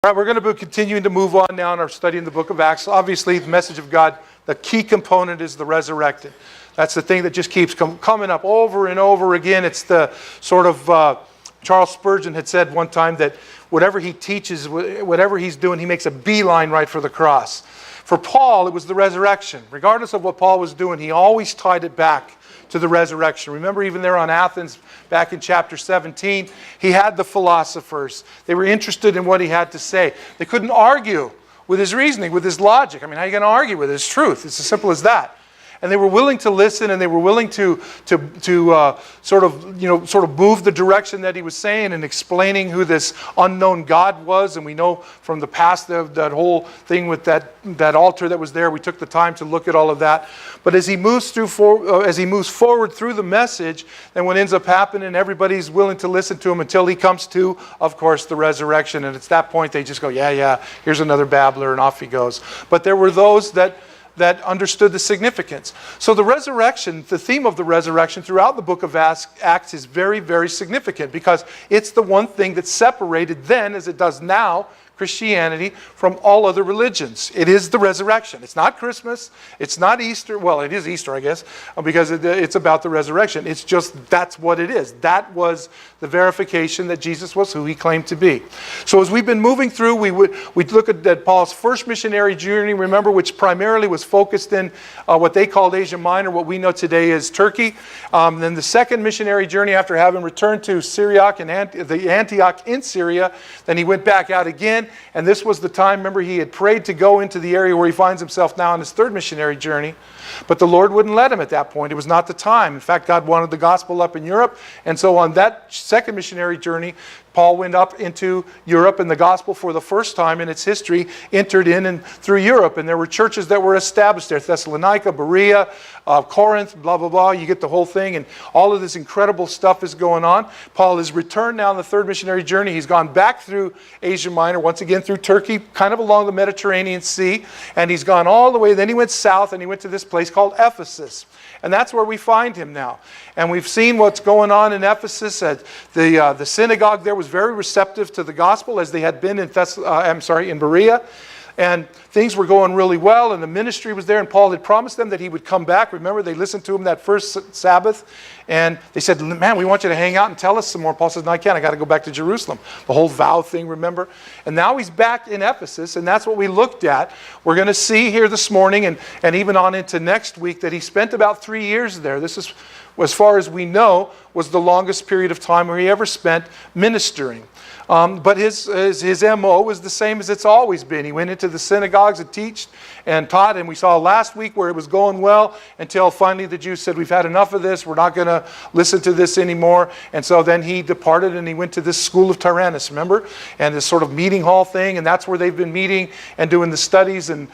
All right, we're going to be continuing to move on now in our study in the book of Acts. Obviously, the message of God, the key component is the resurrected. That's the thing that just keeps coming up over and over again. It's the sort of, Charles Spurgeon had said one time that whatever he teaches, whatever he's doing, he makes a beeline right for the cross. For Paul, it was the resurrection. Regardless of what Paul was doing, he always tied it back to the resurrection. Remember, even there on Athens, back in chapter 17, he had the philosophers. They were interested in what he had to say. They couldn't argue with his reasoning, with his logic. I mean, how are you going to argue with his truth? It's as simple as that. And they were willing to listen, and they were willing to sort of move the direction that he was saying and explaining who this unknown God was. And we know from the past that whole thing with that altar that was there. We took the time to look at all of that. But as he moves forward through the message, then what ends up happening, everybody's willing to listen to him until he comes to, of course, the resurrection. And it's that point they just go, yeah, here's another babbler, and off he goes. But there were those that understood the significance. So the resurrection, the theme of the resurrection throughout the book of Acts is very, very significant because it's the one thing that separated then, as it does now, Christianity from all other religions. It is the resurrection. It's not Christmas. It's not Easter. Well, it is Easter, I guess, because it's about the resurrection. It's just that's what it is. That was the verification that Jesus was who he claimed to be. So as we've been moving through, we look at Paul's first missionary journey, remember, which primarily was focused in what they called Asia Minor, what we know today as Turkey. Then the second missionary journey, after having returned to Syriac and Antioch in Syria, then he went back out again. And this was the time, remember, he had prayed to go into the area where he finds himself now on his third missionary journey. But the Lord wouldn't let him at that point. It was not the time. In fact, God wanted the gospel up in Europe. And so on that second missionary journey, Paul went up into Europe, and the gospel for the first time in its history entered in and through Europe. And there were churches that were established there. Thessalonica, Berea, Corinth, blah, blah, blah. You get the whole thing. And all of this incredible stuff is going on. Paul has returned now on the third missionary journey. He's gone back through Asia Minor, once again through Turkey, kind of along the Mediterranean Sea. And he's gone all the way. Then he went south, and he went to this place called Ephesus. And that's where we find him now. And we've seen what's going on in Ephesus. The synagogue there was very receptive to the gospel, as they had been in Berea. And things were going really well, and the ministry was there, and Paul had promised them that he would come back. Remember, they listened to him that first Sabbath, and they said, man, we want you to hang out and tell us some more. Paul says, no, I can't. I got to go back to Jerusalem. The whole vow thing, remember? And now he's back in Ephesus, and that's what we looked at. We're going to see here this morning, and even on into next week, that he spent about 3 years there. This is, as far as we know, was the longest period of time where he ever spent ministering. But his MO was the same as it's always been. He went into the synagogues and taught, and we saw last week where it was going well until finally the Jews said, we've had enough of this, we're not going to listen to this anymore. And so then he departed and he went to this school of Tyrannus, remember? And this sort of meeting hall thing, and that's where they've been meeting and doing the studies. And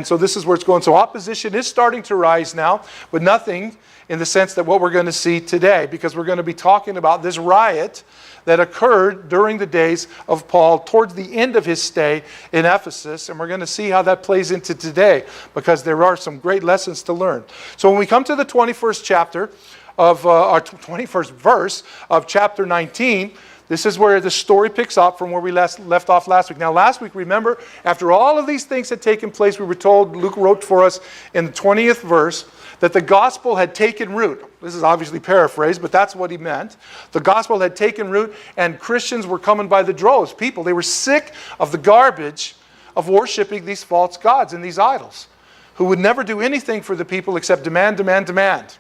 so this is where it's going. So opposition is starting to rise now, but nothing in the sense that what we're going to see today, because we're going to be talking about this riot that occurred during the days of Paul towards the end of his stay in Ephesus. And we're going to see how that plays into today, because there are some great lessons to learn. So when we come to the 21st chapter of our 21st verse of chapter 19, this is where the story picks up from where we left off last week. Now, last week, remember, after all of these things had taken place, we were told, Luke wrote for us in the 20th verse, that the gospel had taken root. This is obviously paraphrased, but that's what he meant. The gospel had taken root, and Christians were coming by the droves. People, they were sick of the garbage of worshiping these false gods and these idols, who would never do anything for the people except demand, demand, demand.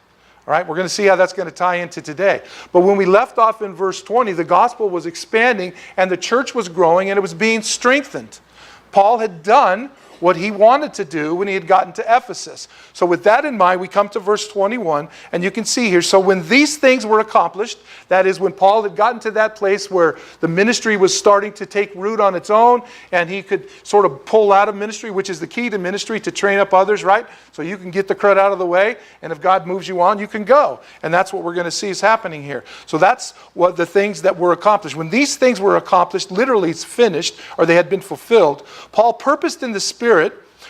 All right, we're going to see how that's going to tie into today. But when we left off in verse 20, the gospel was expanding, and the church was growing, and it was being strengthened. Paul had done what he wanted to do when he had gotten to Ephesus. So with that in mind, we come to verse 21, and you can see here, so when these things were accomplished, that is when Paul had gotten to that place where the ministry was starting to take root on its own, and he could sort of pull out of ministry, which is the key to ministry, to train up others, right? So you can get the crud out of the way, and if God moves you on, you can go. And that's what we're going to see is happening here. So that's what the things that were accomplished. When these things were accomplished, literally it's finished, or they had been fulfilled, Paul purposed in the Spirit,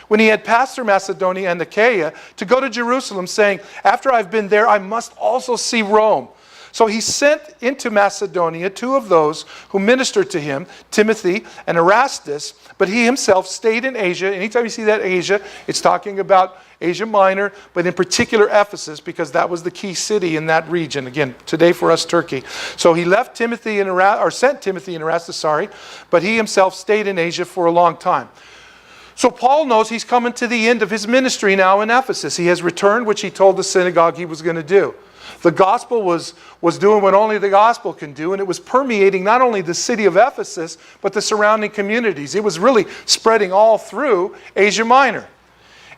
when he had passed through Macedonia and Achaia, to go to Jerusalem, saying, after I've been there, I must also see Rome. So he sent into Macedonia 2 of those who ministered to him, Timothy and Erastus, but he himself stayed in Asia. Anytime you see that Asia, it's talking about Asia Minor, but in particular Ephesus, because that was the key city in that region. Again, today for us, Turkey. So he left Timothy and sent Timothy and Erastus, but he himself stayed in Asia for a long time. So Paul knows he's coming to the end of his ministry now in Ephesus. He has returned, which he told the synagogue he was going to do. The gospel was doing what only the gospel can do, and it was permeating not only the city of Ephesus, but the surrounding communities. It was really spreading all through Asia Minor.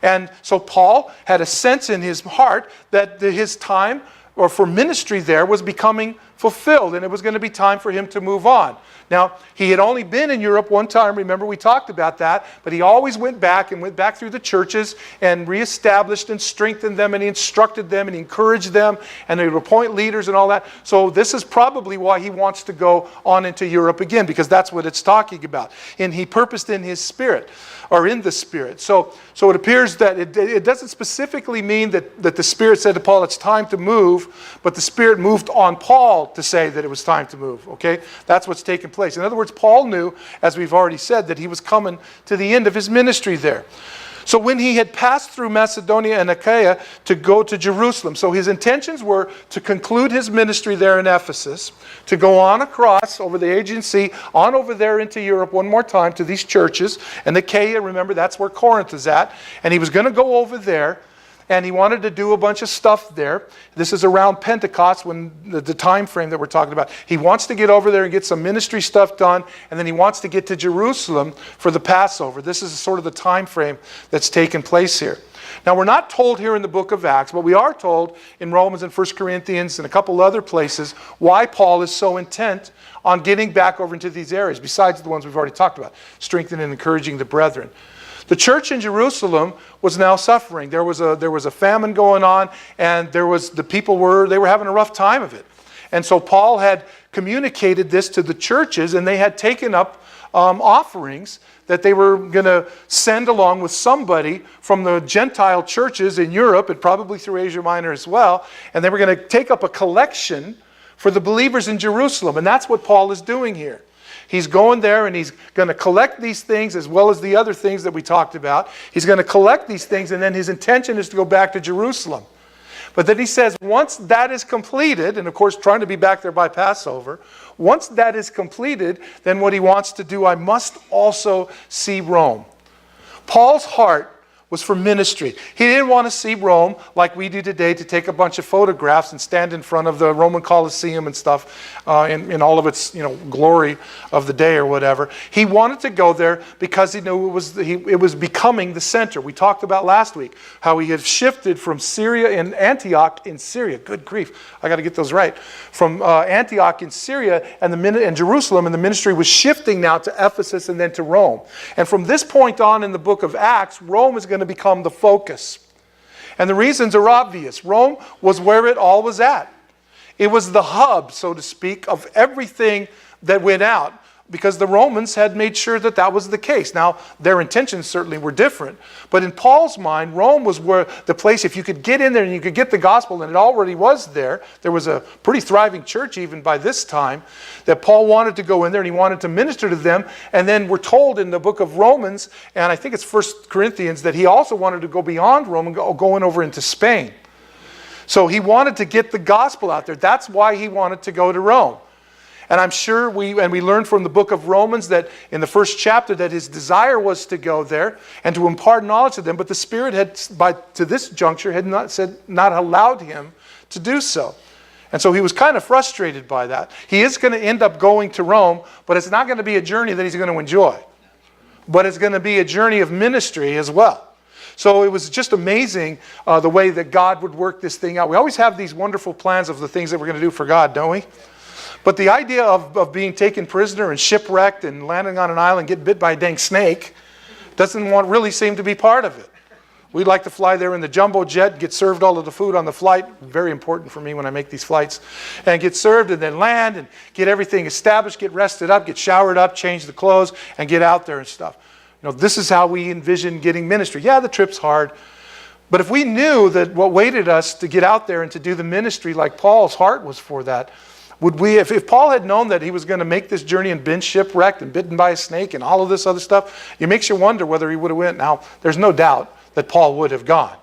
And so Paul had a sense in his heart that his time or for ministry there was becoming fulfilled, and it was going to be time for him to move on. Now, he had only been in Europe one time. Remember, we talked about that. But he always went back through the churches and reestablished and strengthened them, and he instructed them and he encouraged them, and they would appoint leaders and all that. So this is probably why he wants to go on into Europe again, because that's what it's talking about. And he purposed in his spirit, or in the Spirit. So it appears that it doesn't specifically mean that the Spirit said to Paul, it's time to move, but the Spirit moved on Paul to say that it was time to move, okay? That's what's taking place. In other words, Paul knew, as we've already said, that he was coming to the end of his ministry there. So when he had passed through Macedonia and Achaia to go to Jerusalem, so his intentions were to conclude his ministry there in Ephesus, to go on across over the Aegean Sea, on over there into Europe one more time to these churches. And Achaia, remember, that's where Corinth is at. And he was going to go over there, and he wanted to do a bunch of stuff there. This is around Pentecost, when the time frame that we're talking about. He wants to get over there and get some ministry stuff done, and then he wants to get to Jerusalem for the Passover. This is sort of the time frame that's taken place here. Now, we're not told here in the book of Acts, but we are told in Romans and 1 Corinthians and a couple other places why Paul is so intent on getting back over into these areas, besides the ones we've already talked about, strengthening and encouraging the brethren. The church in Jerusalem was now suffering. There was a famine going on, and the people were having a rough time of it. And so Paul had communicated this to the churches, and they had taken up offerings that they were going to send along with somebody from the Gentile churches in Europe, and probably through Asia Minor as well, and they were going to take up a collection for the believers in Jerusalem. And that's what Paul is doing here. He's going there and he's going to collect these things as well as the other things that we talked about. He's going to collect these things, and then his intention is to go back to Jerusalem. But then he says once that is completed, and of course trying to be back there by Passover, once that is completed, then what he wants to do, I must also see Rome. Paul's heart was for ministry. He didn't want to see Rome like we do today, to take a bunch of photographs and stand in front of the Roman Colosseum and stuff in all of its glory of the day or whatever. He wanted to go there because he knew it was becoming the center. We talked about last week how he had shifted from Syria and Antioch in Syria. Good grief, I got to get those right. From Antioch in Syria and Jerusalem, and the ministry was shifting now to Ephesus and then to Rome. And from this point on in the book of Acts, Rome is going to become the focus. And the reasons are obvious. Rome was where it all was at. It was the hub, so to speak, of everything that went out, because the Romans had made sure that that was the case. Now, their intentions certainly were different, but in Paul's mind, Rome was where the place, if you could get in there and you could get the gospel, and it already was there. There was a pretty thriving church even by this time, that Paul wanted to go in there and he wanted to minister to them. And then we're told in the book of Romans, and I think it's 1 Corinthians, that he also wanted to go beyond Rome and going over into Spain. So he wanted to get the gospel out there. That's why he wanted to go to Rome. And I'm sure we learned from the book of Romans that in the first chapter that his desire was to go there and to impart knowledge to them, but the Spirit had, to this juncture, had not allowed him to do so. And so he was kind of frustrated by that. He is going to end up going to Rome, but it's not going to be a journey that he's going to enjoy. But it's going to be a journey of ministry as well. So it was just amazing the way that God would work this thing out. We always have these wonderful plans of the things that we're going to do for God, don't we? But the idea of being taken prisoner and shipwrecked and landing on an island, getting bit by a dang snake, doesn't really seem to be part of it. We'd like to fly there in the jumbo jet, get served all of the food on the flight. Very important for me when I make these flights. And get served and then land and get everything established, get rested up, get showered up, change the clothes, and get out there and stuff. This is how we envision getting ministry. Yeah, the trip's hard, But if we knew that what waited us to get out there and to do the ministry like Paul's heart was for that, would we, if Paul had known that he was going to make this journey and been shipwrecked and bitten by a snake and all of this other stuff, it makes you wonder whether he would have went. Now, there's no doubt that Paul would have gone.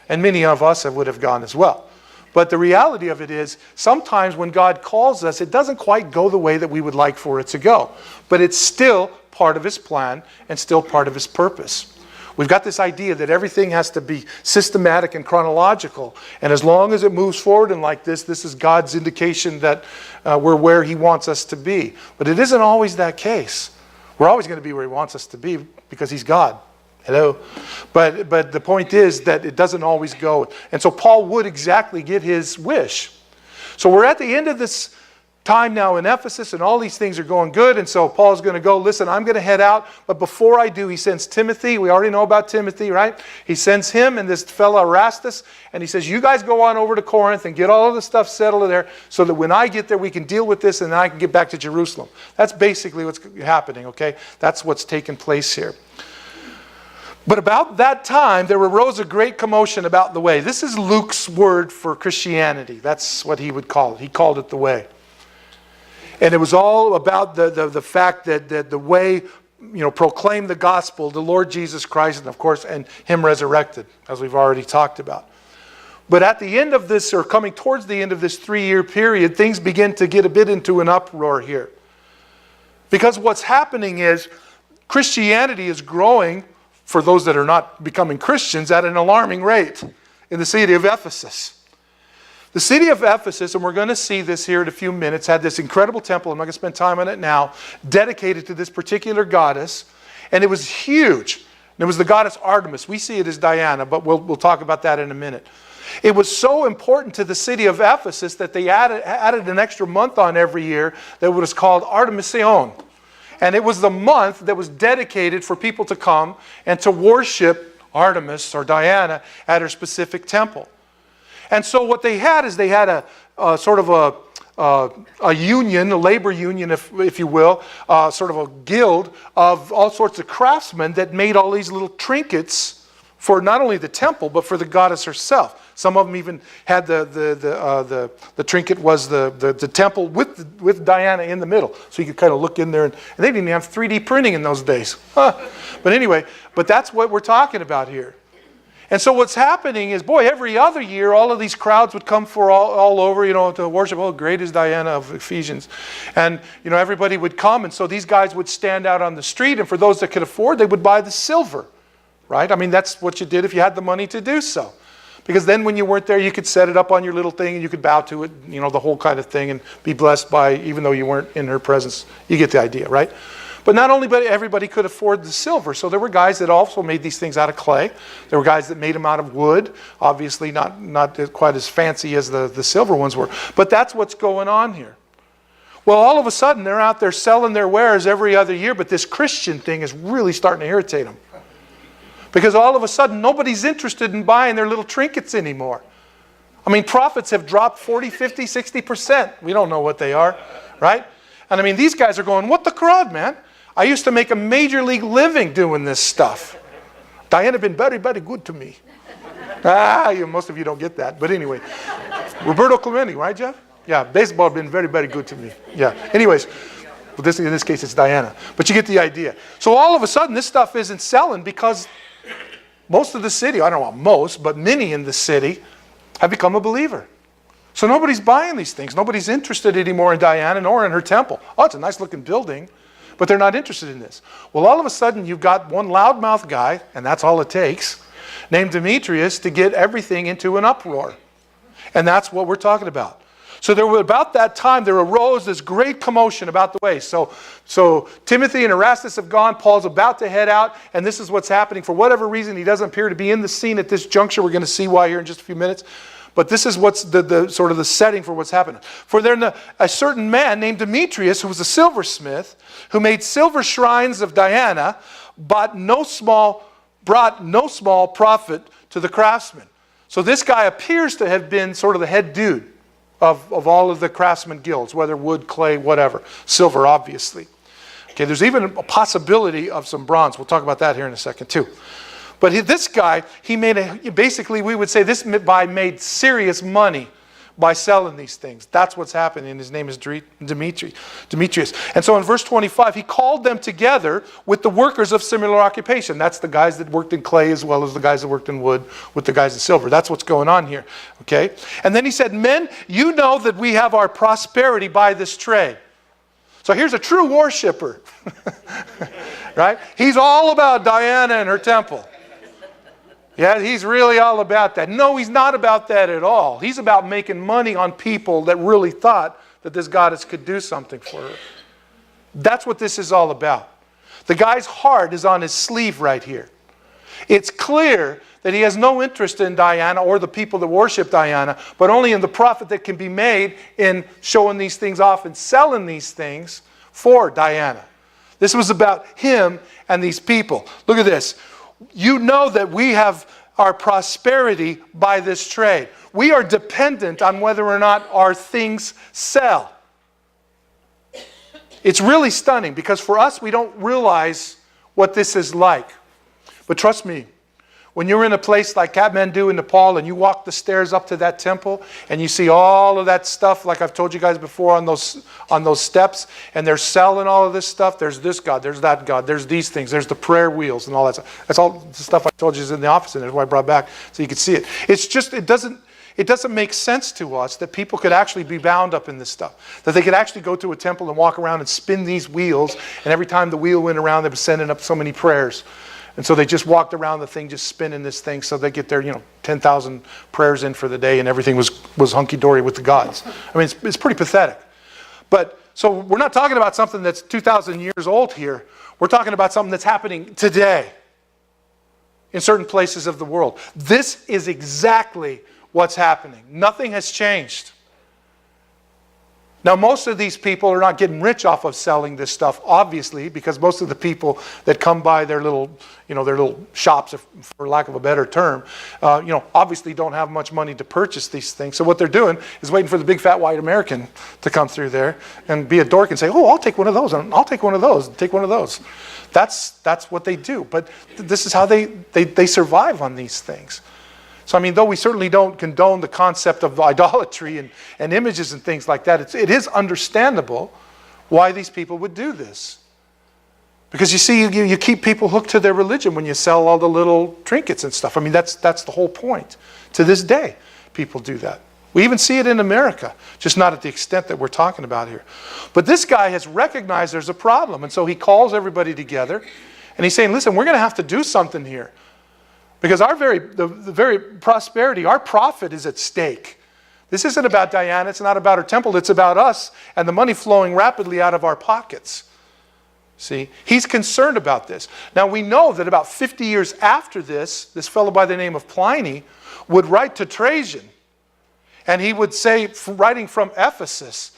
And many of us would have gone as well. But the reality of it is, sometimes when God calls us, it doesn't quite go the way that we would like for it to go. But it's still part of his plan and still part of his purpose. We've got this idea that everything has to be systematic and chronological. And as long as it moves forward and like this is God's indication that we're where he wants us to be. But it isn't always that case. We're always going to be where he wants us to be because he's God. Hello? But the point is that it doesn't always go. And so Paul would exactly get his wish. So we're at the end of this time now in Ephesus, and all these things are going good. And so Paul's going to go, listen, I'm going to head out. But before I do, he sends Timothy. We already know about Timothy, right? He sends him and this fellow Erastus. And he says, you guys go on over to Corinth and get all of the stuff settled there so that when I get there, we can deal with this and then I can get back to Jerusalem. That's basically what's happening, okay? That's what's taking place here. But about that time, there arose a great commotion about the way. This is Luke's word for Christianity. That's what he would call it. He called it the way. And it was all about the fact that the way, proclaimed the gospel, the Lord Jesus Christ, and of course, and him resurrected, as we've already talked about. But at the end of this, or coming towards the end of this 3-year period, things begin to get a bit into an uproar here. Because what's happening is Christianity is growing, for those that are not becoming Christians, at an alarming rate in the city of Ephesus. The city of Ephesus, and we're going to see this here in a few minutes, had this incredible temple, I'm not going to spend time on it now, dedicated to this particular goddess. And it was huge. And it was the goddess Artemis. We see it as Diana, but we'll talk about that in a minute. It was so important to the city of Ephesus that they added an extra month on every year that was called Artemision. And it was the month that was dedicated for people to come and to worship Artemis or Diana at her specific temple. And so what they had is they had a sort of a union, a labor union, if you will, sort of a guild of all sorts of craftsmen that made all these little trinkets for not only the temple, but for the goddess herself. Some of them even had the trinket was the temple with Diana in the middle. So you could kind of look in there, and they didn't even have 3D printing in those days. But anyway, but that's what we're talking about here. And so what's happening is, every other year, all of these crowds would come for all over, to worship. Oh, great is Diana of Ephesians. And, everybody would come. And so these guys would stand out on the street. And for those that could afford, they would buy the silver, right? I mean, that's what you did if you had the money to do so. Because then when you weren't there, you could set it up on your little thing and you could bow to it, the whole kind of thing, and be blessed by, even though you weren't in her presence. You get the idea, right? But not only everybody could afford the silver. So there were guys that also made these things out of clay. There were guys that made them out of wood. Obviously not quite as fancy as the silver ones were. But that's what's going on here. Well, all of a sudden, they're out there selling their wares every other year. But this Christian thing is really starting to irritate them. Because all of a sudden, nobody's interested in buying their little trinkets anymore. I mean, profits have dropped 40, 50, 60%. We don't know what they are, right? And I mean, these guys are going, what the crud, man? I used to make a major league living doing this stuff. Diana been very, very good to me. Most of you don't get that. But anyway, Roberto Clemente, right, Jeff? Yeah, baseball been very, very good to me. Yeah. Anyways, in this case, it's Diana. But you get the idea. So all of a sudden, this stuff isn't selling because most of the city, I don't know about most, but many in the city have become a believer. So nobody's buying these things. Nobody's interested anymore in Diana nor in her temple. Oh, it's a nice looking building. But they're not interested in this. Well, all of a sudden, you've got one loudmouth guy, and that's all it takes, named Demetrius, to get everything into an uproar. And that's what we're talking about. So about that time, there arose this great commotion about the way. So Timothy and Erastus have gone. Paul's about to head out, and this is what's happening. For whatever reason, he doesn't appear to be in the scene at this juncture. We're going to see why here in just a few minutes. But this is what's the sort of the setting for what's happening. For there a certain man named Demetrius, who was a silversmith, who made silver shrines of Diana, brought no small profit to the craftsmen. So this guy appears to have been sort of the head dude of all of the craftsman guilds, whether wood, clay, whatever. Silver, obviously. Okay, there's even a possibility of some bronze. We'll talk about that here in a second too. But this guy, basically we would say this guy made serious money by selling these things. That's what's happening. His name is Demetrius. And so in verse 25, he called them together with the workers of similar occupation. That's the guys that worked in clay as well as the guys that worked in wood with the guys in silver. That's what's going on here. Okay? And then he said, men, you know that we have our prosperity by this trade. So here's a true worshiper. Right? He's all about Diana and her temple. Yeah, he's really all about that. No, he's not about that at all. He's about making money on people that really thought that this goddess could do something for her. That's what this is all about. The guy's heart is on his sleeve right here. It's clear that he has no interest in Diana or the people that worship Diana, but only in the profit that can be made in showing these things off and selling these things for Diana. This was about him and these people. Look at this. You know that we have our prosperity by this trade. We are dependent on whether or not our things sell. It's really stunning because for us, we don't realize what this is like. But trust me, when you're in a place like Kathmandu in Nepal and you walk the stairs up to that temple and you see all of that stuff, like I've told you guys before on those steps, and they're selling all of this stuff. There's this God, there's that God, there's these things, there's the prayer wheels and all that stuff. That's all the stuff I told you is in the office, and that's why I brought back so you could see it. It's just, it doesn't make sense to us that people could actually be bound up in this stuff. That they could actually go to a temple and walk around and spin these wheels, and every time the wheel went around, they were sending up so many prayers. And so they just walked around the thing, just spinning this thing, so they get their 10,000 prayers in for the day, and everything was hunky-dory with the gods. I mean, it's pretty pathetic. But, so we're not talking about something that's 2,000 years old here. We're talking about something that's happening today in certain places of the world. This is exactly what's happening. Nothing has changed. Now, most of these people are not getting rich off of selling this stuff, obviously, because most of the people that come by their little shops, for lack of a better term, obviously don't have much money to purchase these things. So what they're doing is waiting for the big fat white American to come through there and be a dork and say, "Oh, I'll take one of those, and I'll take one of those, and take one of those." That's what they do. But this is how they survive on these things. So, I mean, though we certainly don't condone the concept of idolatry and images and things like that, it is understandable why these people would do this. Because you see, you keep people hooked to their religion when you sell all the little trinkets and stuff. I mean, that's the whole point. To this day, people do that. We even see it in America, just not at the extent that we're talking about here. But this guy has recognized there's a problem, and so he calls everybody together, and he's saying, listen, we're going to have to do something here. Because the very prosperity, our profit is at stake. This isn't about Diana, it's not about her temple, it's about us and the money flowing rapidly out of our pockets. See, he's concerned about this. Now we know that about 50 years after this fellow by the name of Pliny would write to Trajan, and he would say, writing from Ephesus,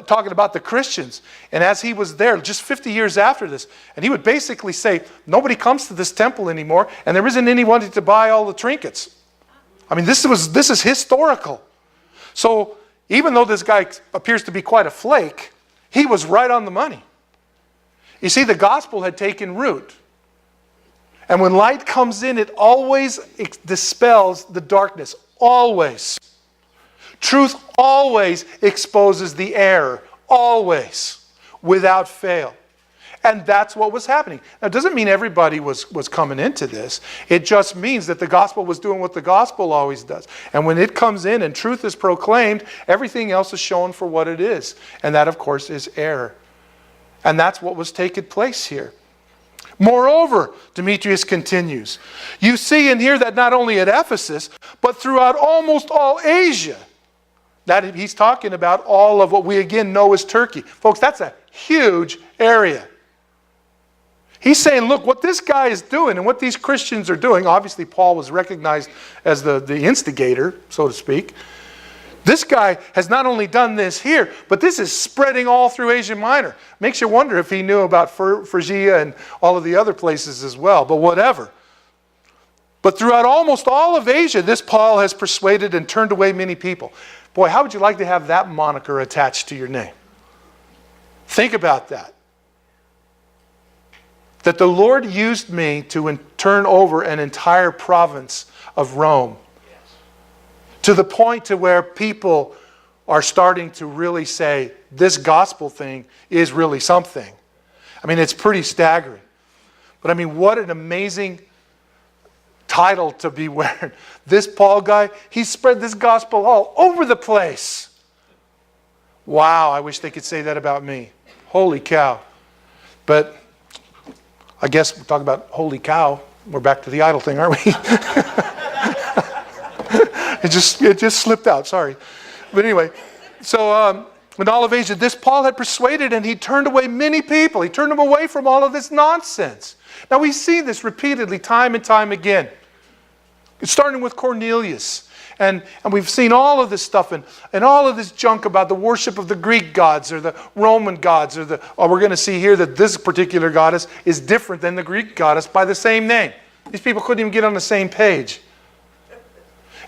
talking about the Christians, and as he was there just 50 years after this, and he would basically say, nobody comes to this temple anymore, and there isn't anyone to buy all the trinkets. I mean, this is historical. So even though this guy appears to be quite a flake, he was right on the money. You see, the gospel had taken root. And when light comes in, it always dispels the darkness. Always. Truth always exposes the error. Always. Without fail. And that's what was happening. Now, it doesn't mean everybody was coming into this. It just means that the gospel was doing what the gospel always does. And when it comes in and truth is proclaimed, everything else is shown for what it is. And that, of course, is error. And that's what was taking place here. Moreover, Demetrius continues, you see and hear that not only at Ephesus, but throughout almost all Asia, that he's talking about all of what we again know as Turkey. Folks, that's a huge area. He's saying, look, what this guy is doing and what these Christians are doing, obviously Paul was recognized as the instigator, so to speak. This guy has not only done this here, but this is spreading all through Asia Minor. Makes you wonder if he knew about Phrygia and all of the other places as well, but whatever. But throughout almost all of Asia, this Paul has persuaded and turned away many people. Boy, how would you like to have that moniker attached to your name? Think about that. that the Lord used me to turn over an entire province of Rome, to the point to where people are starting to really say, this gospel thing is really something. I mean, it's pretty staggering. But I mean, what an amazing title to be wearing. This Paul guy, he spread this gospel all over the place. Wow, I wish they could say that about me. Holy cow. But I guess we're talking about holy cow. We're back to the idol thing, aren't we? It just slipped out, sorry. But anyway, so in all of Asia, this Paul had persuaded, and he turned away many people. He turned them away from all of this nonsense. Now we see this repeatedly, time and time again. It's starting with Cornelius. And we've seen all of this stuff and all of this junk about the worship of the Greek gods or the Roman gods or we're going to see here that this particular goddess is different than the Greek goddess by the same name. These people couldn't even get on the same page.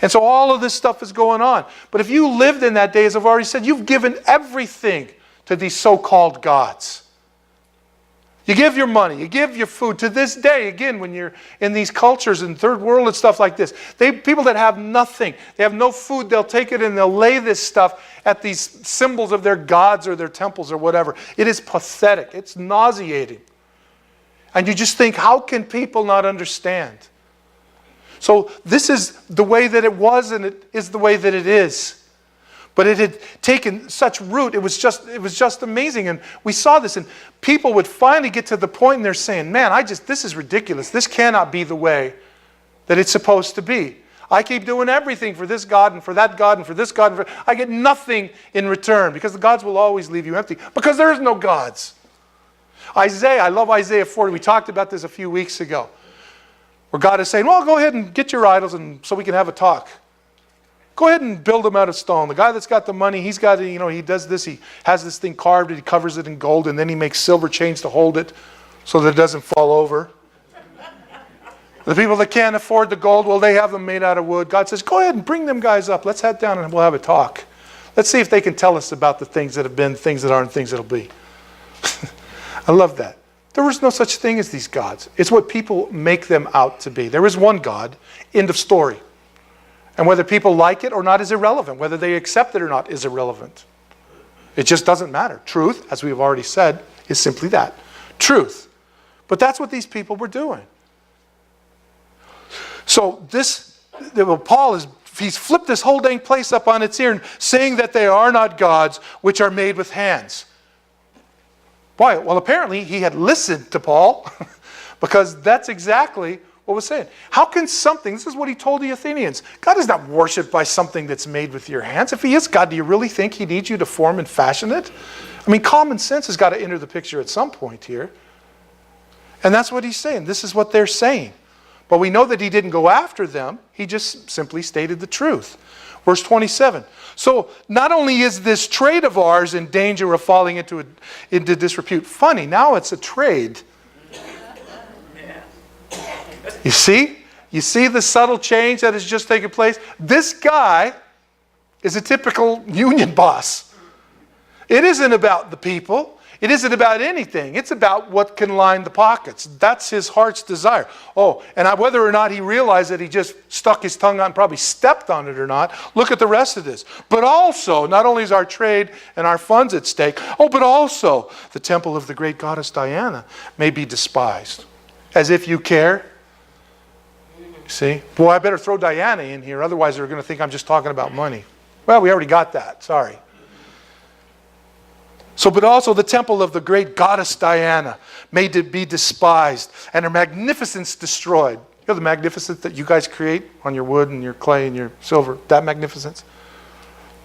And so all of this stuff is going on. But if you lived in that day, as I've already said, you've given everything to these so-called gods. You give your money, you give your food. To this day, again, when you're in these cultures in third world and stuff like this, people that have nothing, they have no food, they'll take it and they'll lay this stuff at these symbols of their gods or their temples or whatever. It is pathetic. It's nauseating. And you just think, how can people not understand? So this is the way that it was, and it is the way that it is. But it had taken such root. It was just amazing. And we saw this, and people would finally get to the point and they're saying, man, this is ridiculous. This cannot be the way that it's supposed to be. I keep doing everything for this God and for that God and for this God. And I get nothing in return, because the gods will always leave you empty, because there is no gods. I love Isaiah 40. We talked about this a few weeks ago, where God is saying, well, go ahead and get your idols and so we can have a talk. Go ahead and build them out of stone. The guy that's got the money, he's got, he does this. He has this thing carved and he covers it in gold, and then he makes silver chains to hold it so that it doesn't fall over. The people that can't afford the gold, well, they have them made out of wood. God says, go ahead and bring them guys up. Let's head down and we'll have a talk. Let's see if they can tell us about the things that have been, things that aren't, things that will be. I love that. There was no such thing as these gods. It's what people make them out to be. There is one God, end of story. And whether people like it or not is irrelevant. Whether they accept it or not is irrelevant. It just doesn't matter. Truth, as we've already said, is simply that. Truth. But that's what these people were doing. So Paul he's flipped this whole dang place up on its ear, and saying that they are not gods which are made with hands. Why? Well, apparently he had listened to Paul, because that's exactly what was saying. How can something, this is what he told the Athenians, God is not worshipped by something that's made with your hands. If he is God, do you really think he needs you to form and fashion it? I mean, common sense has got to enter the picture at some point here. And that's what he's saying. This is what they're saying. But we know that he didn't go after them. He just simply stated the truth. Verse 27. So not only is this trade of ours in danger of falling into disrepute. Funny, now it's a trade. You see? You see the subtle change that has just taken place? This guy is a typical union boss. It isn't about the people. It isn't about anything. It's about what can line the pockets. That's his heart's desire. Oh, and whether or not he realized that he just stuck his tongue out and probably stepped on it or not, look at the rest of this. But also, not only is our trade and our funds at stake, but also the temple of the great goddess Diana may be despised. As if you care. See? Boy, I better throw Diana in here, otherwise they're going to think I'm just talking about money. Well, we already got that. Sorry. So, but also the temple of the great goddess Diana may be despised, and her magnificence destroyed. You know the magnificence that you guys create on your wood and your clay and your silver? That magnificence?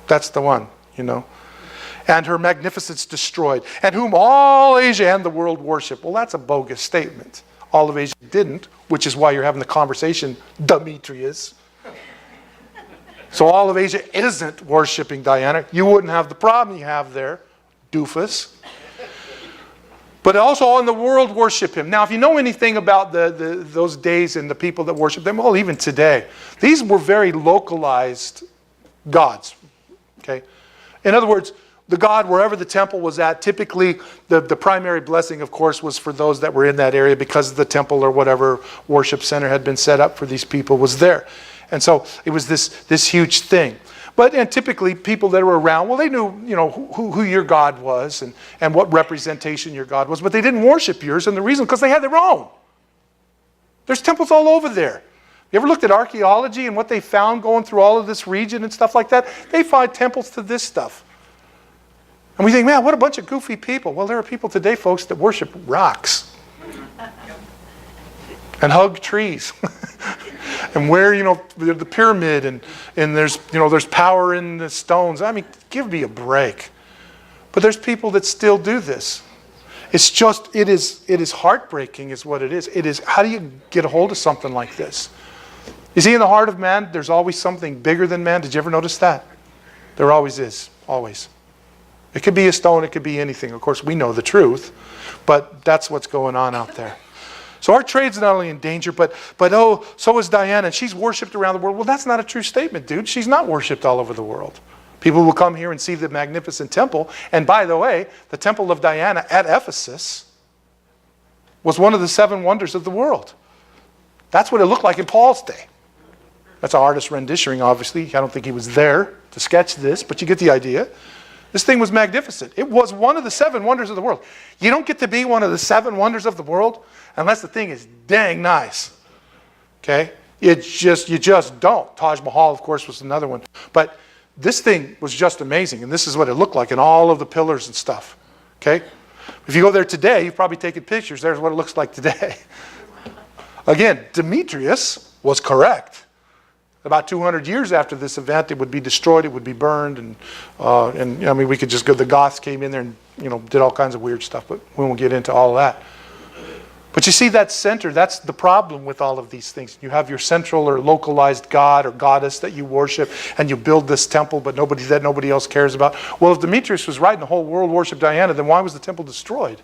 That's the one, And her magnificence destroyed, and whom all Asia and the world worship. Well, that's a bogus statement. All of Asia didn't, which is why you're having the conversation, Demetrius. So all of Asia isn't worshiping Diana. You wouldn't have the problem you have there, doofus. But also all in the world worship him. Now, if you know anything about those days and the people that worship them, well, even today, these were very localized gods. Okay? In other words, the god wherever the temple was at. Typically, the primary blessing, of course, was for those that were in that area because the temple or whatever worship center had been set up for these people was there. And so it was this huge thing. And typically, people that were around, well, they knew, who your God was and what representation your God was, but they didn't worship yours, and the reason, because they had their own. There's temples all over there. You ever looked at archaeology and what they found going through all of this region and stuff like that? They find temples to this stuff. And we think, man, what a bunch of goofy people. Well, there are people today, folks, that worship rocks and hug trees. And where, the pyramid and there's power in the stones. I mean, give me a break. But there's people that still do this. It's just, it is heartbreaking is what it is. It is, how do you get a hold of something like this? You see, in the heart of man, there's always something bigger than man. Did you ever notice that? There always is, always. It could be a stone, it could be anything. Of course, we know the truth, but that's what's going on out there. So our trade's not only in danger, but so is Diana, and she's worshipped around the world. Well, that's not a true statement, dude. She's not worshipped all over the world. People will come here and see the magnificent temple. And by the way, the temple of Diana at Ephesus was one of the 7 wonders of the world. That's what it looked like in Paul's day. That's an artist's rendition, obviously. I don't think he was there to sketch this, but you get the idea. This thing was magnificent. It was one of the 7 wonders of the world. You don't get to be one of the 7 wonders of the world unless the thing is dang nice. Okay? You just don't. Taj Mahal, of course, was another one. But this thing was just amazing, and this is what it looked like, and all of the pillars and stuff. Okay? If you go there today, you've probably taken pictures. There's what it looks like today. Again, Demetrius was correct. About 200 years after this event, it would be destroyed, it would be burned, and I mean, we could just go, the Goths came in there and, did all kinds of weird stuff, but we won't get into all of that. But you see that center, that's the problem with all of these things. You have your central or localized god or goddess that you worship, and you build this temple, but nobody else cares about. Well, if Demetrius was right and the whole world worshiped Diana, then why was the temple destroyed?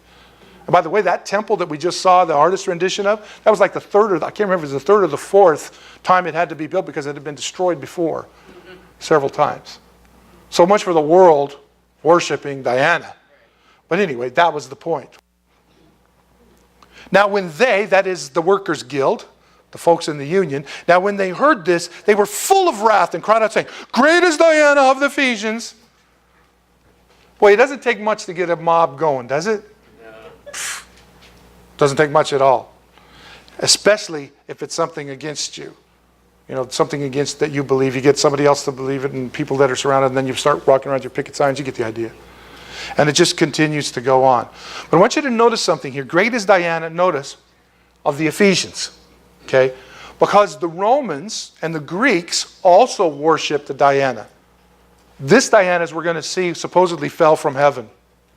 And by the way, that temple that we just saw the artist rendition of, that was like the third or I can't remember if it was the third or the fourth time it had to be built because it had been destroyed before several times. So much for the world worshiping Diana. But anyway, that was the point. Now when that is the workers' guild, the folks in the union, now when they heard this, they were full of wrath and cried out saying, "Great is Diana of the Ephesians." Boy, it doesn't take much to get a mob going, does it? Doesn't take much at all. Especially if it's something against you. Something against that you believe. You get somebody else to believe it and people that are surrounded, and then you start walking around your picket signs. You get the idea. And it just continues to go on. But I want you to notice something here. Great is Diana, notice, of the Ephesians. Okay? Because the Romans and the Greeks also worshipped the Diana. This Diana, as we're going to see, supposedly fell from heaven.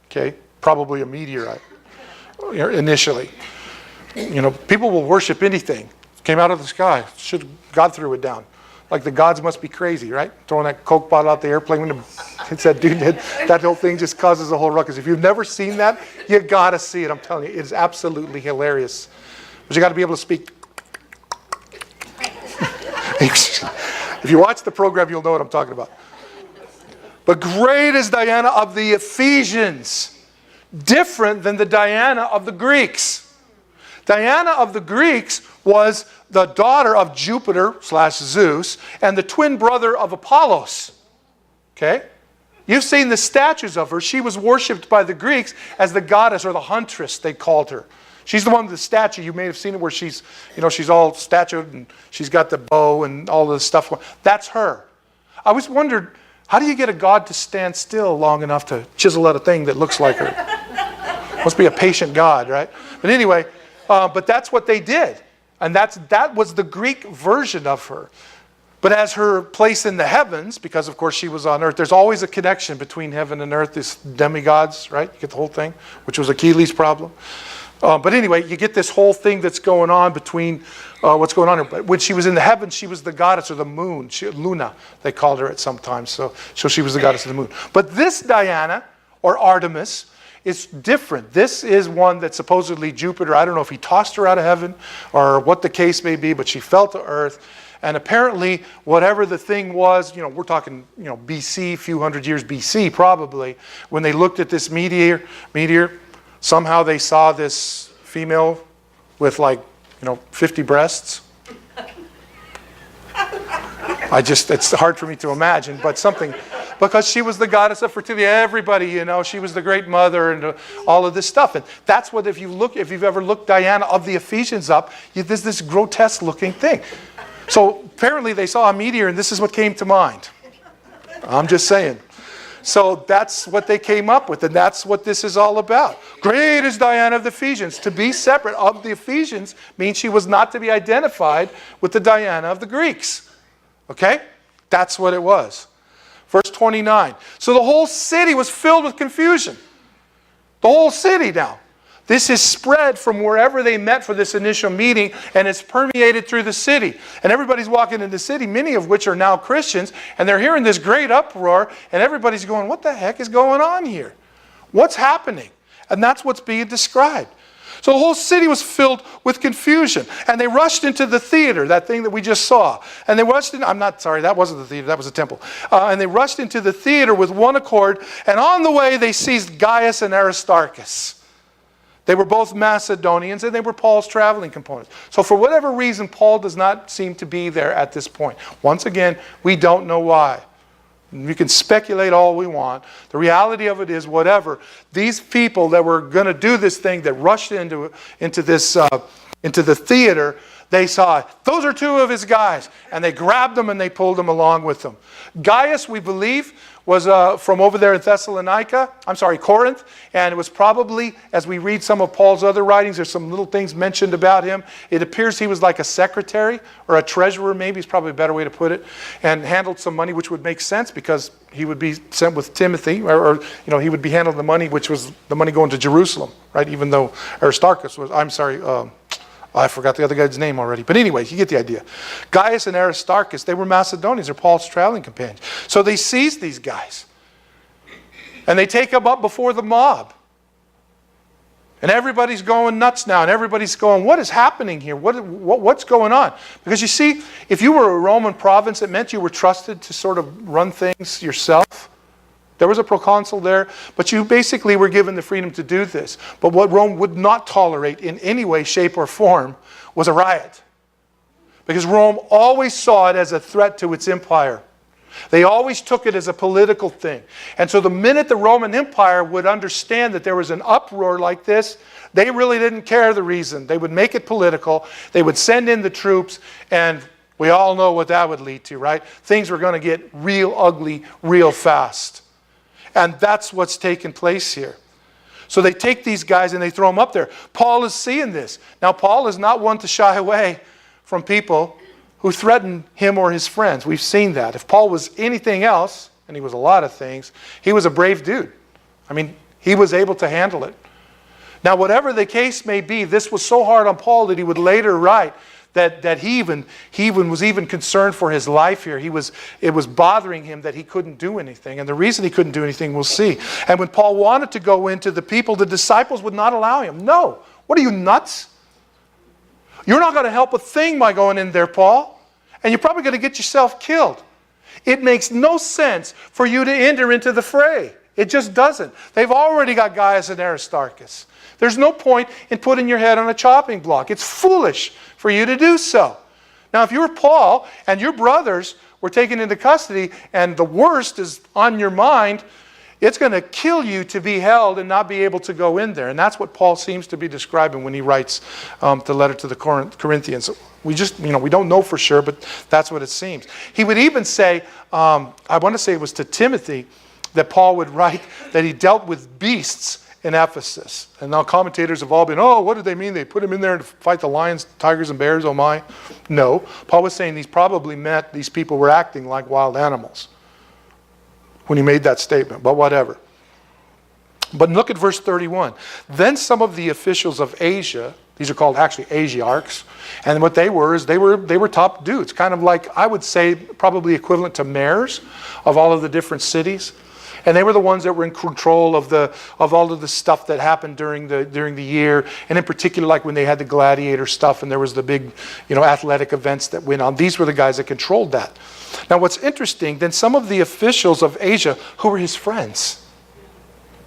Okay? Probably a meteorite. Initially. People will worship anything. Came out of the sky. God threw it down. Like the gods must be crazy, right? Throwing that Coke bottle out the airplane when it hits that dude, that whole thing just causes a whole ruckus. If you've never seen that, you got to see it. I'm telling you, it is absolutely hilarious. But you got to be able to speak. If you watch the program, you'll know what I'm talking about. But great is Diana of the Ephesians. Different than the Diana of the Greeks. Diana of the Greeks was the daughter of Jupiter / Zeus and the twin brother of Apollos. Okay? You've seen the statues of her. She was worshipped by the Greeks as the goddess or the huntress, they called her. She's the one with the statue. You may have seen it where she's all statued and she's got the bow and all this stuff. That's her. I always wondered, how do you get a god to stand still long enough to chisel out a thing that looks like her? Must be a patient god, right? But anyway, but that's what they did. And that was the Greek version of her. But as her place in the heavens, because of course she was on earth, there's always a connection between heaven and earth, these demigods, right? You get the whole thing, which was Achilles' problem. But anyway, you get this whole thing that's going on between what's going on here. But when she was in the heavens, she was the goddess of the moon. Luna, they called her at some time. So she was the goddess of the moon. But this Diana, or Artemis, is different. This is one that supposedly Jupiter, I don't know if he tossed her out of heaven or what the case may be, but she fell to earth. And apparently, whatever the thing was, we're talking, BC, a few hundred years BC probably, when they looked at this meteor, somehow they saw this female with 50 breasts. It's hard for me to imagine, but something, because she was the goddess of fertility. Everybody, she was the great mother and all of this stuff. And that's what, if you've ever looked Diana of the Ephesians up, there's this grotesque looking thing. So apparently they saw a meteor and this is what came to mind. I'm just saying. So that's what they came up with, and that's what this is all about. Great is Diana of the Ephesians. To be separate of the Ephesians means she was not to be identified with the Diana of the Greeks. Okay? That's what it was. Verse 29. So the whole city was filled with confusion. The whole city now. This is spread from wherever they met for this initial meeting, and it's permeated through the city. And everybody's walking in the city, many of which are now Christians, and they're hearing this great uproar, and everybody's going, what the heck is going on here? What's happening? And that's what's being described. So the whole city was filled with confusion. And they rushed into the theater, that thing that we just saw. And they rushed in, that wasn't the theater, that was a temple. And they rushed into the theater with one accord, and on the way they seized Gaius and Aristarchus. They were both Macedonians, and they were Paul's traveling components. So for whatever reason, Paul does not seem to be there at this point. Once again, we don't know why. We can speculate all we want. The reality of it is, whatever, these people that were going to do this thing, that rushed into the theater, they saw, those are two of his guys. And they grabbed them and they pulled them along with them. Gaius, we believe, was from over there in Corinth. And it was probably, as we read some of Paul's other writings, there's some little things mentioned about him. It appears he was like a secretary or a treasurer, maybe is probably a better way to put it, and handled some money, which would make sense because he would be sent with Timothy, or he would be handling the money, which was the money going to Jerusalem, right? Even though Aristarchus was, I forgot the other guy's name already. But anyway, you get the idea. Gaius and Aristarchus, they were Macedonians. They're Paul's traveling companions. So they seized these guys. And they take them up before the mob. And everybody's going nuts now. And everybody's going, what is happening here? What's going on? Because you see, if you were a Roman province, it meant you were trusted to sort of run things yourself. There was a proconsul there, but you basically were given the freedom to do this. But what Rome would not tolerate in any way, shape, or form was a riot. Because Rome always saw it as a threat to its empire. They always took it as a political thing. And so the minute the Roman Empire would understand that there was an uproar like this, they really didn't care the reason. They would make it political. They would send in the troops, and we all know what that would lead to, right? Things were going to get real ugly real fast. And that's what's taken place here. So they take these guys and they throw them up there. Paul is seeing this. Now, Paul is not one to shy away from people who threaten him or his friends. We've seen that. If Paul was anything else, and he was a lot of things, he was a brave dude. I mean, he was able to handle it. Now, whatever the case may be, this was so hard on Paul that he would later write that he was even concerned for his life here. It was bothering him that he couldn't do anything. And the reason he couldn't do anything, we'll see. And when Paul wanted to go into the people, the disciples would not allow him. No. What are you, nuts? You're not going to help a thing by going in there, Paul. And you're probably going to get yourself killed. It makes no sense for you to enter into the fray. It just doesn't. They've already got Gaius and Aristarchus. There's no point in putting your head on a chopping block. It's foolish for you to do so. Now, if you were Paul and your brothers were taken into custody and the worst is on your mind, it's going to kill you to be held and not be able to go in there. And that's what Paul seems to be describing when he writes the letter to the Corinthians. We don't know for sure, but that's what it seems. He would even say, I want to say it was to Timothy, that Paul would write that he dealt with beasts in Ephesus. And now commentators have all been, what did they mean? They put him in there to fight the lions, tigers, and bears, oh my. No. Paul was saying these probably meant these people were acting like wild animals when he made that statement, but whatever. But look at verse 31. Then some of the officials of Asia, these are called actually Asiarchs, and what they were is they were top dudes, kind of like, I would say, probably equivalent to mayors of all of the different cities. And they were the ones that were in control of all of the stuff that happened during the year. And in particular, like when they had the gladiator stuff and there was the big, athletic events that went on. These were the guys that controlled that. Now what's interesting, then some of the officials of Asia who were his friends,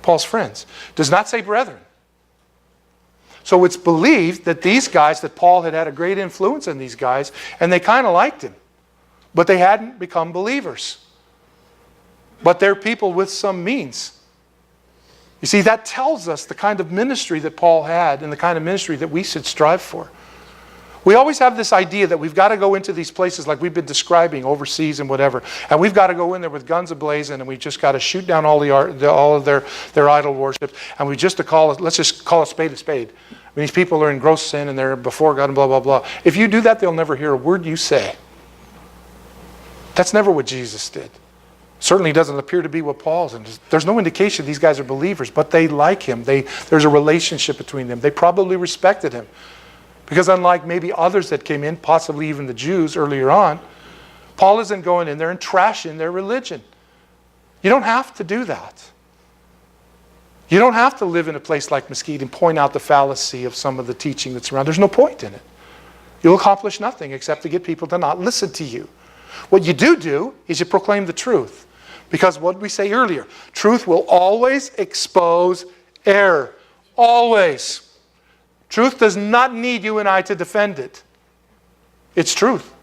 Paul's friends, does not say brethren. So it's believed that these guys, that Paul had a great influence on these guys, and they kind of liked him. But they hadn't become believers. But they're people with some means. You see, that tells us the kind of ministry that Paul had and the kind of ministry that we should strive for. We always have this idea that we've got to go into these places like we've been describing overseas and whatever, and we've got to go in there with guns ablazing, and we just got to shoot down all of their idol worship, and let's just call a spade a spade. I mean, these people are in gross sin and they're before God and blah, blah, blah. If you do that, they'll never hear a word you say. That's never what Jesus did. Certainly doesn't appear to be what Paul's. And there's no indication these guys are believers, but they like him. There's a relationship between them. They probably respected him. Because unlike maybe others that came in, possibly even the Jews earlier on, Paul isn't going in there and trashing their religion. You don't have to do that. You don't have to live in a place like Mesquite and point out the fallacy of some of the teaching that's around. There's no point in it. You'll accomplish nothing except to get people to not listen to you. What you do is you proclaim the truth. Because what did we say earlier? Truth will always expose error. Always. Truth does not need you and I to defend it. It's truth.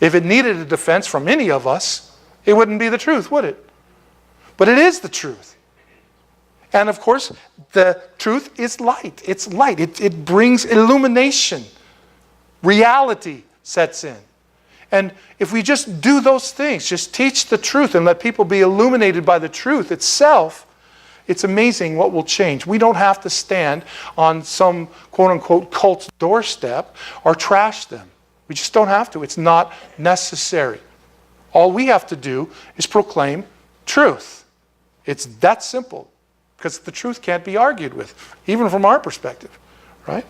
If it needed a defense from any of us, it wouldn't be the truth, would it? But it is the truth. And of course, the truth is light. It's light. It brings illumination. Reality sets in. And if we just do those things, just teach the truth and let people be illuminated by the truth itself, it's amazing what will change. We don't have to stand on some quote-unquote cult's doorstep or trash them. We just don't have to. It's not necessary. All we have to do is proclaim truth. It's that simple. Because the truth can't be argued with, even from our perspective. Right?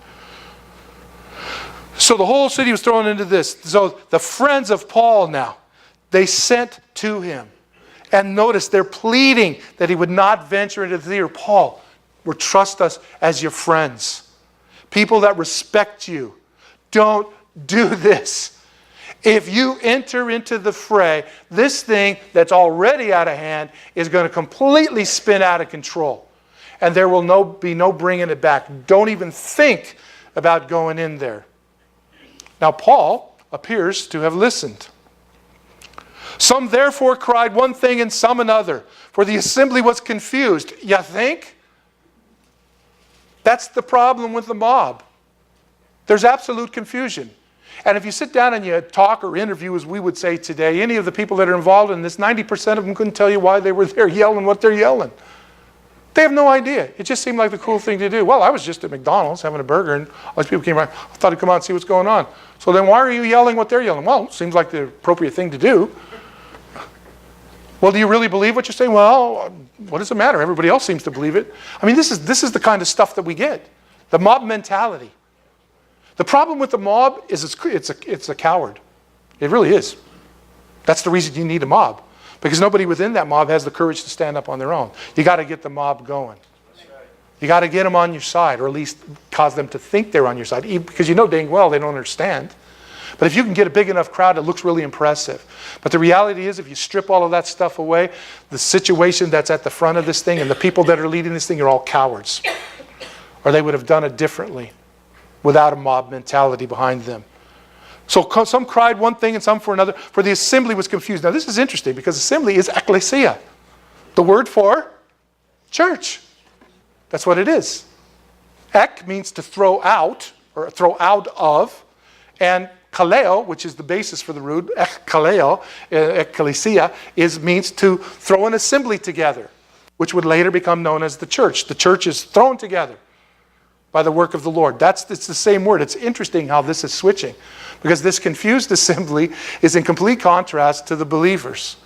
So the whole city was thrown into this. So the friends of Paul now, they sent to him. And notice they're pleading that he would not venture into the theater. Paul, trust us as your friends. People that respect you. Don't do this. If you enter into the fray, this thing that's already out of hand is going to completely spin out of control. And there will be no bringing it back. Don't even think about going in there. Now, Paul appears to have listened. Some therefore cried one thing and some another, for the assembly was confused. You think? That's the problem with the mob. There's absolute confusion. And if you sit down and you talk or interview, as we would say today, any of the people that are involved in this, 90% of them couldn't tell you why they were there yelling what they're yelling. They have no idea. It just seemed like the cool thing to do. Well, I was just at McDonald's having a burger, and all these people came around. I thought I'd come out and see what's going on. So then why are you yelling what they're yelling? Well, it seems like the appropriate thing to do. Well, do you really believe what you're saying? Well, what does it matter? Everybody else seems to believe it. I mean, this is the kind of stuff that we get. The mob mentality. The problem with the mob is it's a coward. It really is. That's the reason you need a mob. Because nobody within that mob has the courage to stand up on their own. You got to get the mob going. You got to get them on your side, or at least cause them to think they're on your side, because you know dang well they don't understand. But if you can get a big enough crowd, it looks really impressive. But the reality is, if you strip all of that stuff away, the situation that's at the front of this thing and the people that are leading this thing are all cowards. Or they would have done it differently without a mob mentality behind them. So some cried one thing and some for another, for the assembly was confused. Now this is interesting, because assembly is ecclesia, the word for church. That's what it is. Ek means to throw out, or throw out of, and kaleo, which is the basis for the root, kaleo, ecclesia, means to throw an assembly together, which would later become known as the church. The church is thrown together by the work of the Lord. It's the same word. It's interesting how this is switching, because this confused assembly is in complete contrast to the believers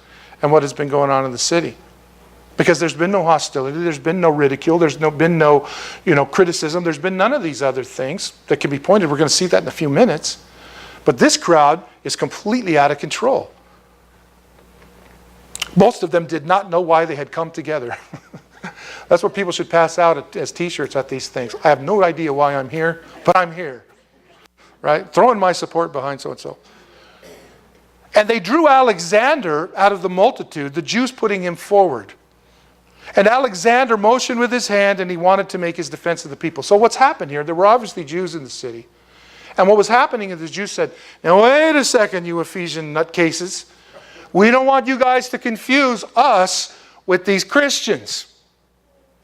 and what has been going on in the city. Because there's been no hostility, there's been no ridicule, been no criticism, there's been none of these other things that can be pointed. We're going to see that in a few minutes. But this crowd is completely out of control. Most of them did not know why they had come together. That's what people should pass out as t-shirts at these things. I have no idea why I'm here, but I'm here. Right? Throwing my support behind so-and-so. And they drew Alexander out of the multitude, the Jews putting him forward. And Alexander motioned with his hand, and he wanted to make his defense of the people. So what's happened here? There were obviously Jews in the city. And what was happening is the Jews said, now wait a second, you Ephesian nutcases. We don't want you guys to confuse us with these Christians.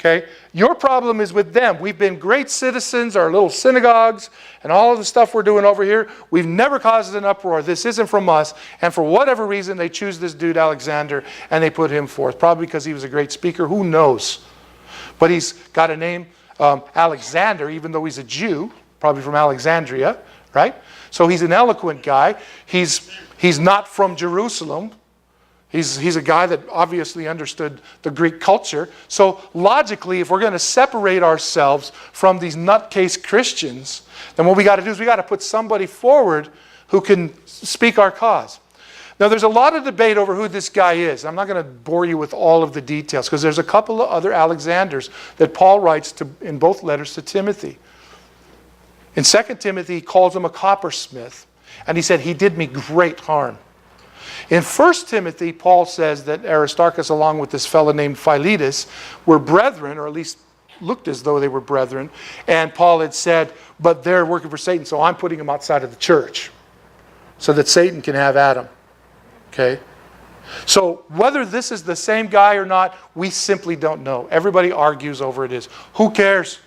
Okay? Your problem is with them. We've been great citizens, our little synagogues, and all of the stuff we're doing over here. We've never caused an uproar. This isn't from us. And for whatever reason, they choose this dude, Alexander, and they put him forth. Probably because he was a great speaker. Who knows? But he's got a name, Alexander, even though he's a Jew, probably from Alexandria, right? So he's an eloquent guy. He's not from Jerusalem. He's a guy that obviously understood the Greek culture. So logically, if we're going to separate ourselves from these nutcase Christians, then what we got to do is we got to put somebody forward who can speak our cause. Now, there's a lot of debate over who this guy is. I'm not going to bore you with all of the details because there's a couple of other Alexanders that Paul writes to in both letters to Timothy. In 2 Timothy, he calls him a coppersmith. And he said, he did me great harm. In 1 Timothy, Paul says that Aristarchus, along with this fellow named Philetus, were brethren, or at least looked as though they were brethren. And Paul had said, but they're working for Satan, so I'm putting them outside of the church so that Satan can have Adam. Okay? So whether this is the same guy or not, we simply don't know. Everybody argues over it is. Who cares?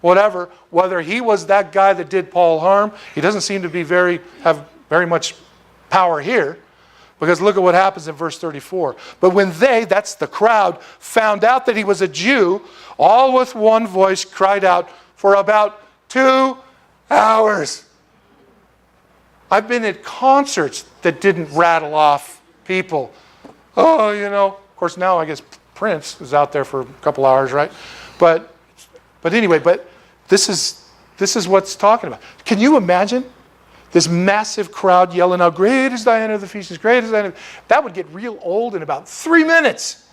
Whatever. Whether he was that guy that did Paul harm, he doesn't seem to be have very much power here, because look at what happens in verse 34. But when they, that's the crowd, found out that he was a Jew, all with one voice cried out for about 2 hours. I've been at concerts that didn't rattle off people. Oh, of course now I guess Prince is out there for a couple hours, right? But anyway, this is what's talking about. Can you imagine? This massive crowd yelling out, great is Diana of the Ephesians, great is Diana. That would get real old in about 3 minutes.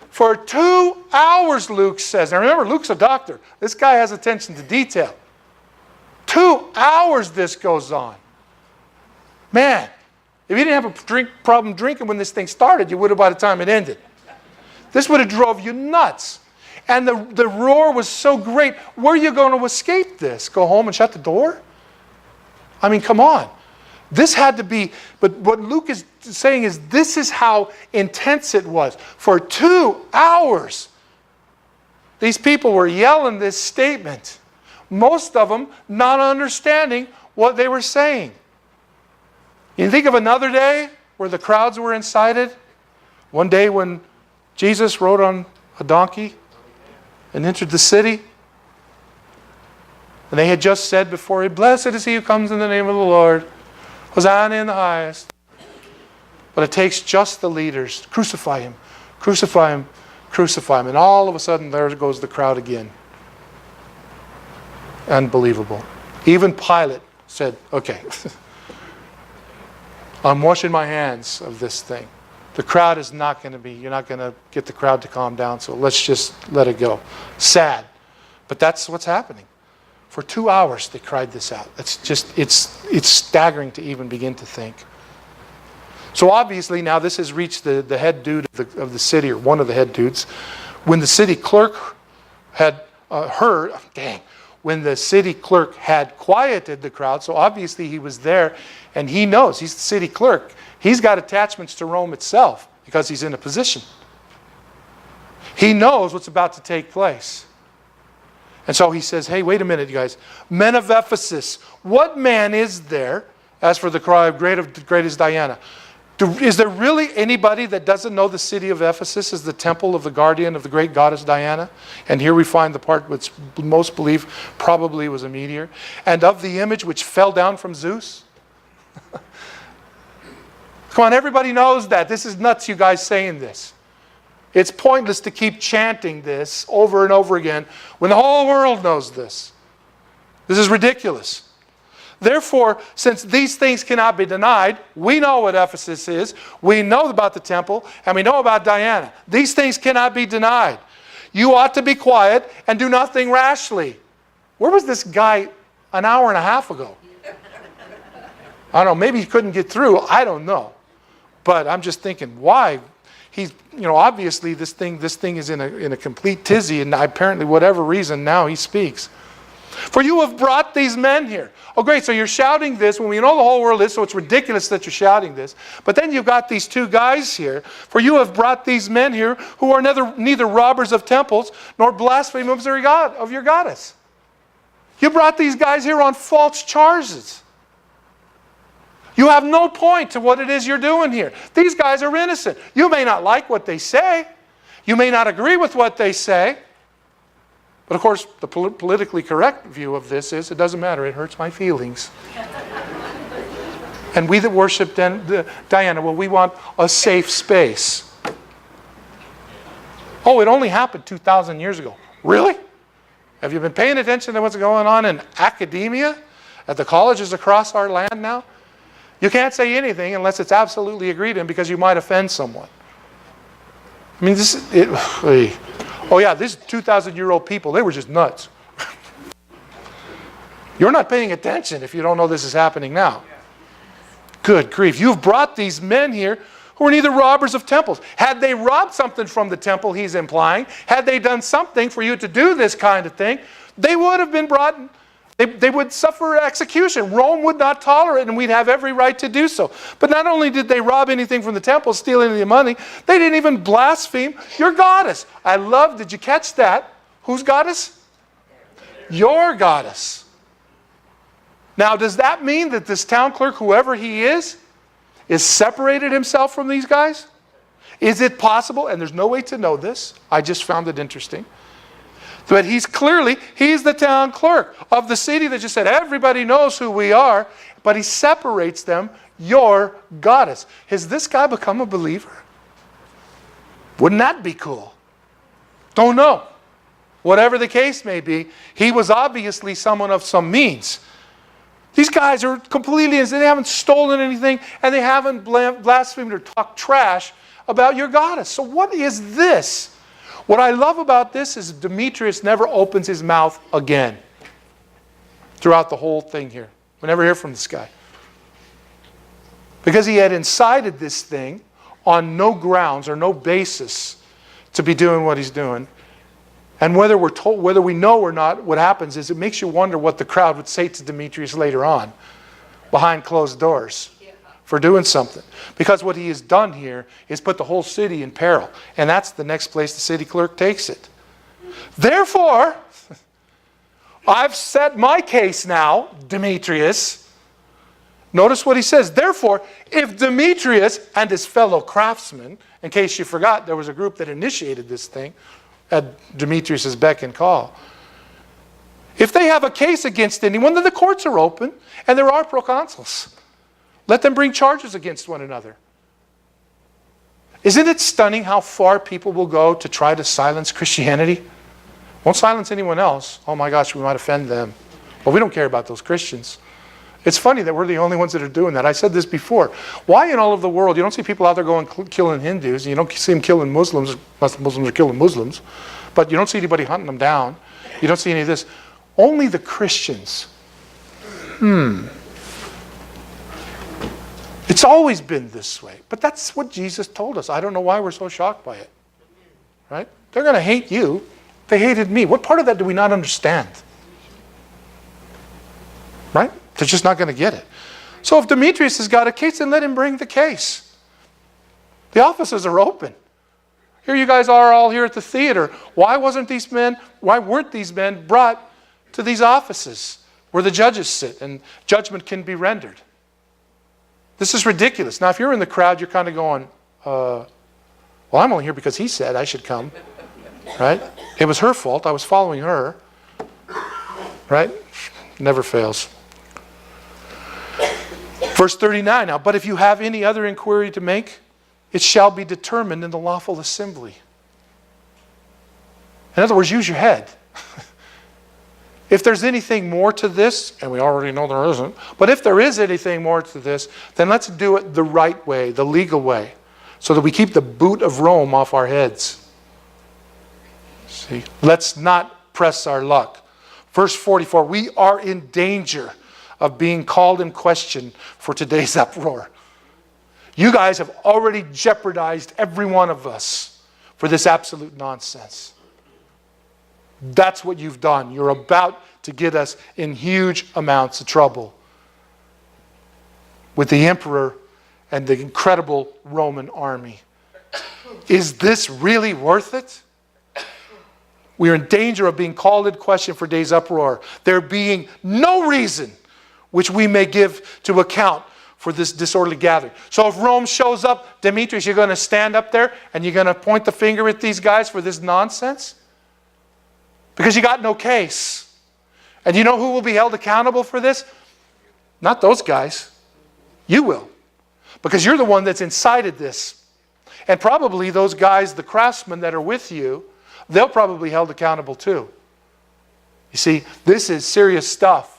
For 2 hours, Luke says. Now remember, Luke's a doctor. This guy has attention to detail. 2 hours this goes on. Man, if you didn't have a problem drinking when this thing started, you would have by the time it ended. This would have drove you nuts. And the roar was so great. Where are you going to escape this? Go home and shut the door? I mean, come on. This had to be, but what Luke is saying is this is how intense it was. For 2 hours, these people were yelling this statement. Most of them not understanding what they were saying. You think of another day where the crowds were incited? One day when Jesus rode on a donkey and entered the city. And they had just said before him, blessed is he who comes in the name of the Lord. Hosanna in the highest. But it takes just the leaders. Crucify him. Crucify him. Crucify him. And all of a sudden, there goes the crowd again. Unbelievable. Even Pilate said, okay, I'm washing my hands of this thing. The crowd is not going to be, you're not going to get the crowd to calm down, so let's just let it go. Sad. But that's what's happening. For 2 hours, they cried this out. It's staggering to even begin to think. So obviously now this has reached the head dude of the city, or one of the head dudes. When the city clerk had when the city clerk had quieted the crowd, so obviously he was there, and he knows, he's the city clerk. He's got attachments to Rome itself because he's in a position. He knows what's about to take place. And so he says, hey, wait a minute, you guys. Men of Ephesus, what man is there, as for the cry of great is Diana? Is there really anybody that doesn't know the city of Ephesus is the temple of the guardian of the great goddess Diana? And here we find the part which most believe probably was a meteor. And of the image which fell down from Zeus? Come on, everybody knows that. This is nuts, you guys saying this. It's pointless to keep chanting this over and over again when the whole world knows this. This is ridiculous. Therefore, since these things cannot be denied, we know what Ephesus is, we know about the temple, and we know about Diana. These things cannot be denied. You ought to be quiet and do nothing rashly. Where was this guy an hour and a half ago? I don't know, maybe he couldn't get through, I don't know. But I'm just thinking, why? He's, obviously this thing is in a complete tizzy, and apparently whatever reason now he speaks. For you have brought these men here. Oh great, so you're shouting this when we know the whole world is, so it's ridiculous that you're shouting this. But then you've got these two guys here. For you have brought these men here who are neither robbers of temples nor blasphemers of your goddess. You brought these guys here on false charges. You have no point to what it is you're doing here. These guys are innocent. You may not like what they say. You may not agree with what they say. But of course, the politically correct view of this is, it doesn't matter, it hurts my feelings. And we that worship Diana, well, we want a safe space. Oh, it only happened 2,000 years ago. Really? Have you been paying attention to what's going on in academia? At the colleges across our land now? You can't say anything unless it's absolutely agreed in, because you might offend someone. I mean, oh yeah, these 2,000-year-old people, they were just nuts. You're not paying attention if you don't know this is happening now. Good grief. You've brought these men here who are neither robbers of temples. Had they robbed something from the temple, he's implying, had they done something for you to do this kind of thing, they would have been brought, they would suffer execution. Rome would not tolerate it, and we'd have every right to do so. But not only did they rob anything from the temple, steal any of the money, they didn't even blaspheme your goddess. Did you catch that? Whose goddess? Your goddess. Now, does that mean that this town clerk, whoever he is separated himself from these guys? Is it possible, and there's no way to know this, I just found it interesting, but he's the town clerk of the city that just said, everybody knows who we are, but he separates them, your goddess. Has this guy become a believer? Wouldn't that be cool? Don't know. Whatever the case may be, he was obviously someone of some means. These guys are completely innocent. They haven't stolen anything, and they haven't blasphemed or talked trash about your goddess. So what is this? What I love about this is Demetrius never opens his mouth again throughout the whole thing here. We never hear from this guy. Because he had incited this thing on no grounds or no basis to be doing what he's doing. And whether we know or not, what happens is it makes you wonder what the crowd would say to Demetrius later on, behind closed doors, for doing something. Because what he has done here is put the whole city in peril. And that's the next place the city clerk takes it. Therefore, I've set my case now, Demetrius. Notice what he says. Therefore, if Demetrius and his fellow craftsmen, in case you forgot, there was a group that initiated this thing at Demetrius' beck and call. If they have a case against anyone, then the courts are open, and there are proconsuls. Let them bring charges against one another. Isn't it stunning how far people will go to try to silence Christianity? Won't silence anyone else. Oh my gosh, we might offend them. But we don't care about those Christians. It's funny that we're the only ones that are doing that. I said this before. Why in all of the world, you don't see people out there going killing Hindus, and you don't see them killing Muslims, unless Muslims are killing Muslims, but you don't see anybody hunting them down. You don't see any of this. Only the Christians. It's always been this way. But that's what Jesus told us. I don't know why we're so shocked by it. Right? They're going to hate you. They hated me. What part of that do we not understand? Right? They're just not going to get it. So if Demetrius has got a case, then let him bring the case. The offices are open. Here you guys are all here at the theater. Why weren't these men brought to these offices where the judges sit and judgment can be rendered? This is ridiculous. Now, if you're in the crowd, you're kind of going, well, I'm only here because he said I should come. Right? It was her fault. I was following her. Right? Never fails. Verse 39 now, but if you have any other inquiry to make, it shall be determined in the lawful assembly. In other words, use your head. If there's anything more to this, and we already know there isn't, but if there is anything more to this, then let's do it the right way, the legal way, so that we keep the boot of Rome off our heads. See, let's not press our luck. Verse 44, we are in danger of being called in question for today's uproar. You guys have already jeopardized every one of us for this absolute nonsense. That's what you've done. You're about to get us in huge amounts of trouble with the emperor and the incredible Roman army. Is this really worth it? We are in danger of being called in question for today's uproar. There being no reason which we may give to account for this disorderly gathering. So if Rome shows up, Demetrius, you're going to stand up there and you're going to point the finger at these guys for this nonsense? Because you got no case. And you know who will be held accountable for this? Not those guys. You will. Because you're the one that's incited this. And probably those guys, the craftsmen that are with you, they'll probably be held accountable too. You see, this is serious stuff.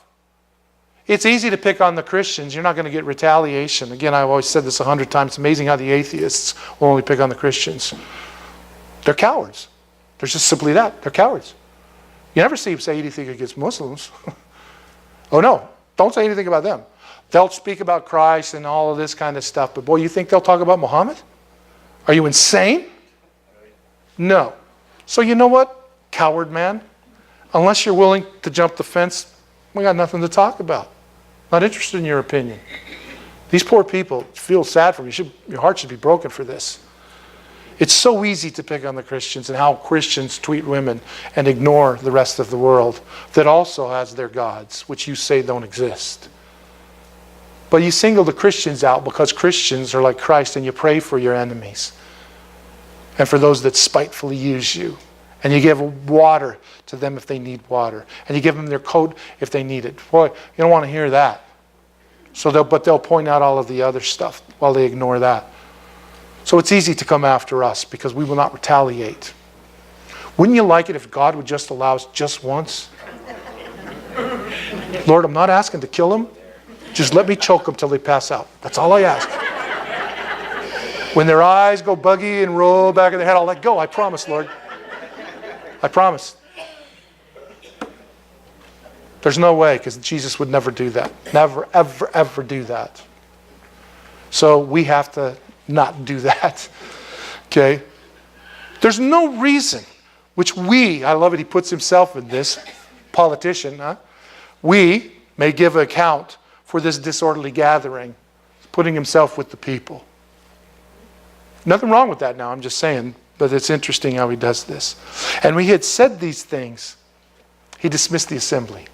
It's easy to pick on the Christians. You're not going to get retaliation. Again, I've always said this 100 times. It's amazing how the atheists will only pick on the Christians. They're cowards. There's just simply that. They're cowards. You never see them say anything against Muslims. Oh no, don't say anything about them. They'll speak about Christ and all of this kind of stuff. But boy, you think they'll talk about Muhammad? Are you insane? No. So you know what, coward man? Unless you're willing to jump the fence, we got nothing to talk about. Not interested in your opinion. These poor people feel sad for you. Your heart should be broken for this. It's so easy to pick on the Christians and how Christians treat women and ignore the rest of the world that also has their gods, which you say don't exist. But you single the Christians out because Christians are like Christ, and you pray for your enemies and for those that spitefully use you. And you give water to them if they need water. And you give them their coat if they need it. Boy, you don't want to hear that. But they'll point out all of the other stuff while they ignore that. So it's easy to come after us because we will not retaliate. Wouldn't you like it if God would just allow us just once? Lord, I'm not asking to kill them. Just let me choke them till they pass out. That's all I ask. When their eyes go buggy and roll back in their head, I'll let go. I promise, Lord. I promise. There's no way, because Jesus would never do that. Never, ever, ever do that. So we have to not do that. Okay? There's no reason which we, I love it, he puts himself in this, politician, we may give account for this disorderly gathering, putting himself with the people. Nothing wrong with that now, I'm just saying, but it's interesting how he does this. And when he had said these things, he dismissed the assembly.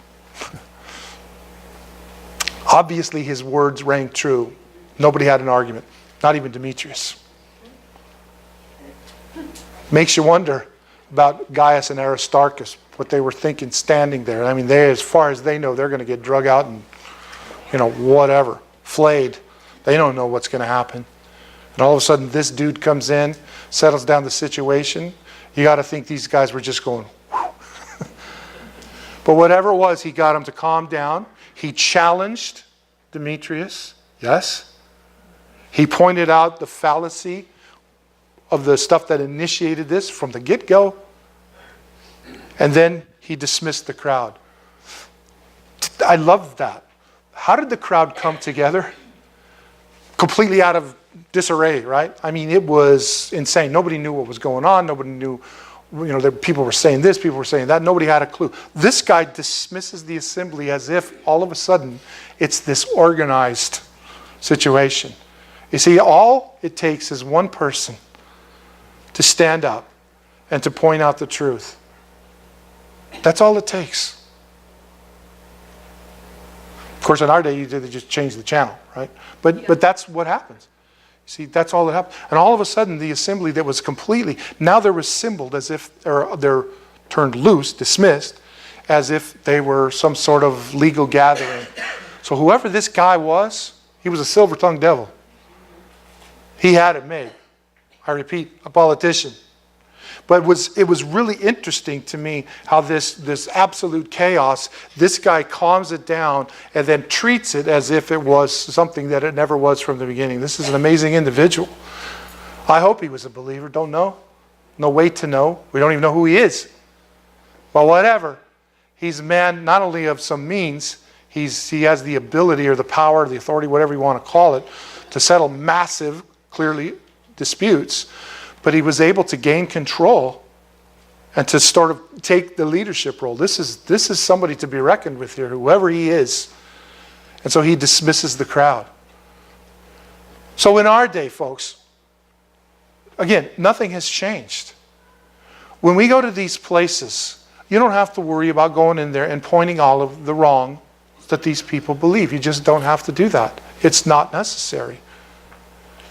Obviously his words rang true. Nobody had an argument, not even Demetrius. Makes you wonder about Gaius and Aristarchus, what they were thinking standing there. I mean, they, as far as they know, they're going to get drug out and, whatever, flayed. They don't know what's going to happen. And all of a sudden, this dude comes in, settles down the situation. You got to think these guys were just going, whew. But whatever it was, he got them to calm down. He challenged Demetrius, yes. He pointed out the fallacy of the stuff that initiated this from the get-go. And then he dismissed the crowd. I love that. How did the crowd come together? Completely out of disarray, right? I mean, it was insane. Nobody knew what was going on. Nobody knew, people were saying this, people were saying that. Nobody had a clue. This guy dismisses the assembly as if all of a sudden it's this organized situation. You see, all it takes is one person to stand up and to point out the truth. That's all it takes. Of course, in our day, they just change the channel, right? But that's what happens. See, that's all that happened. And all of a sudden, the assembly that was completely, now they're assembled as if, or they're turned loose, dismissed, as if they were some sort of legal gathering. So whoever this guy was, he was a silver-tongued devil. He had it made. I repeat, a politician. But it was really interesting to me how this absolute chaos, this guy calms it down and then treats it as if it was something that it never was from the beginning. This is an amazing individual. I hope he was a believer. Don't know. No way to know. We don't even know who he is. Well, whatever. He's a man not only of some means, he has the ability or the power, the authority, whatever you want to call it, to settle massive, clearly, disputes. But he was able to gain control and to sort of take the leadership role. This is somebody to be reckoned with here, whoever he is. And so he dismisses the crowd. So in our day, folks, again, nothing has changed. When we go to these places, you don't have to worry about going in there and pointing all of the wrong that these people believe. You just don't have to do that. It's not necessary.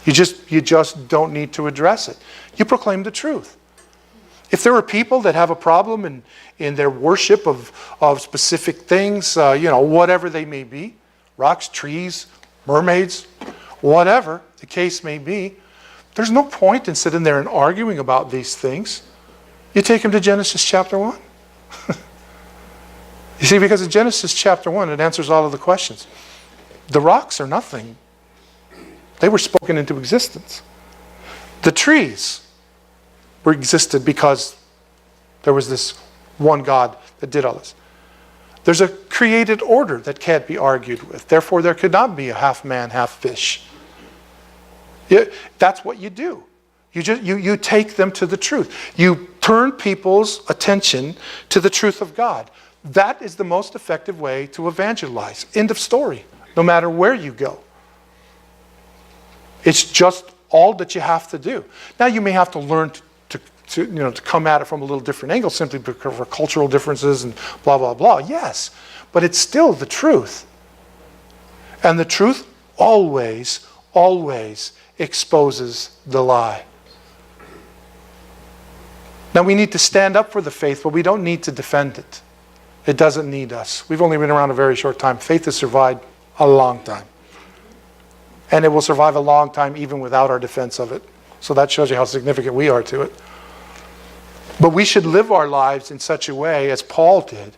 You just don't need to address it. You proclaim the truth. If there are people that have a problem in their worship of specific things, whatever they may be, rocks, trees, mermaids, whatever the case may be, there's no point in sitting there and arguing about these things. You take them to Genesis chapter 1. You see, because in Genesis chapter 1, it answers all of the questions. The rocks are nothing. They were spoken into existence. The trees existed because there was this one God that did all this. There's a created order that can't be argued with. Therefore, there could not be a half man, half fish. That's what you do. You take them to the truth. You turn people's attention to the truth of God. That is the most effective way to evangelize. End of story. No matter where you go. It's just all that you have to do. Now you may have to learn to come at it from a little different angle simply because of cultural differences and blah, blah, blah. Yes, but it's still the truth. And the truth always, always exposes the lie. Now we need to stand up for the faith, but we don't need to defend it. It doesn't need us. We've only been around a very short time. Faith has survived a long time. And it will survive a long time even without our defense of it. So that shows you how significant we are to it. But we should live our lives in such a way as Paul did,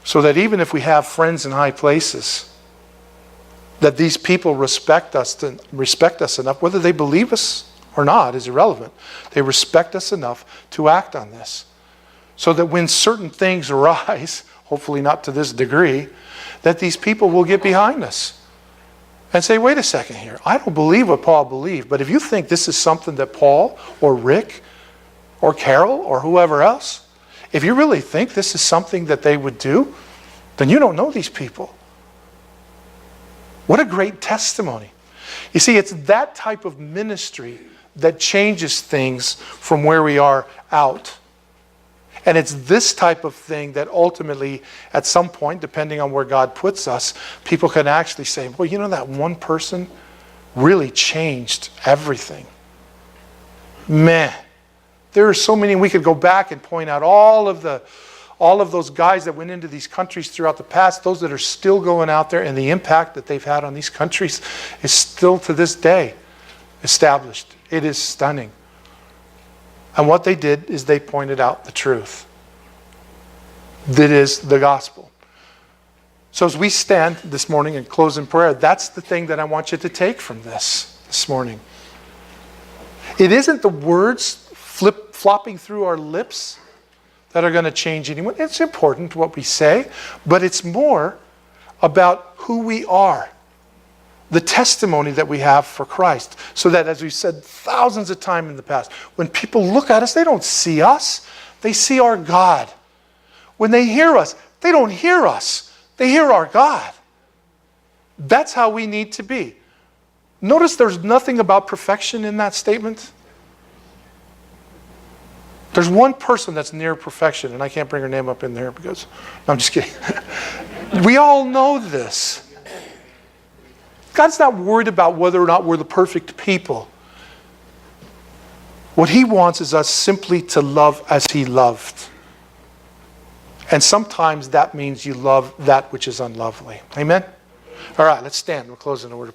so that even if we have friends in high places, that these people respect us enough, whether they believe us or not is irrelevant. They respect us enough to act on this. So that when certain things arise, hopefully not to this degree, that these people will get behind us and say, wait a second here, I don't believe what Paul believed, but if you think this is something that Paul or Rick or Carol or whoever else, if you really think this is something that they would do, then you don't know these people. What a great testimony. You see, it's that type of ministry that changes things from where we are out. And it's this type of thing that ultimately, at some point, depending on where God puts us, people can actually say, well, that one person really changed everything. Man, there are so many. We could go back and point out all of those guys that went into these countries throughout the past, those that are still going out there, and the impact that they've had on these countries is still to this day established. It is stunning. And what they did is they pointed out the truth. That is the gospel. So as we stand this morning and close in prayer, that's the thing that I want you to take from this morning. It isn't the words flopping through our lips that are going to change anyone. It's important what we say, but it's more about who we are. The testimony that we have for Christ. So that, as we've said thousands of times in the past, when people look at us, they don't see us. They see our God. When they hear us, they don't hear us. They hear our God. That's how we need to be. Notice there's nothing about perfection in that statement. There's one person that's near perfection, and I can't bring her name up in there because... No, I'm just kidding. We all know this. God's not worried about whether or not we're the perfect people. What He wants is us simply to love as He loved. And sometimes that means you love that which is unlovely. Amen? All right, let's stand. We'll close in a word of prayer.